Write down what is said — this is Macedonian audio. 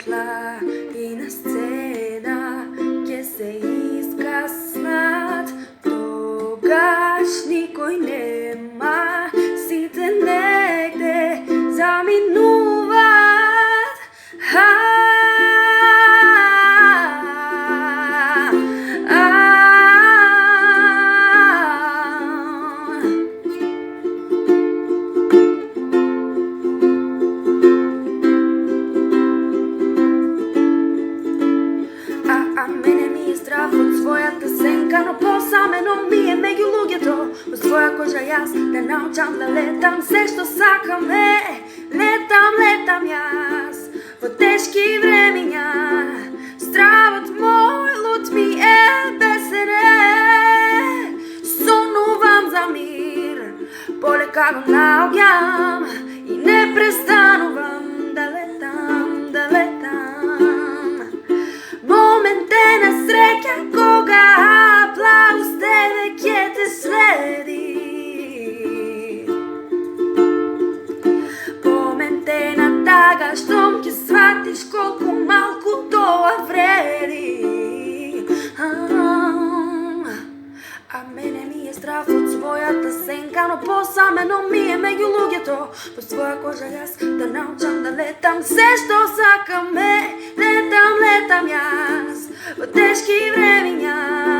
светла и на сцена ќе се искаснат. Тогаш никој нема, сите негде заминуваат. Мене ми е страв од својата сенка, но посамено ми е меѓу луѓето. Во своја кожа јас да научам да летам, се што сакам летам јас. Во тешки времиња, стравот мој лут ми е бесене. Сонувам за мир, полека го наоѓам и не престанувам да летам. Моменте на среќа кога аплауз тебе ќе те следи. Моменте на тага штом ќе сватиш колку малку тоа вреди. А мене ми е страв од својата сенка, но посамено ми е меѓу луѓето. Во своја кожа јас да научам да летам, се што сакам летам јас. Во тешки времиња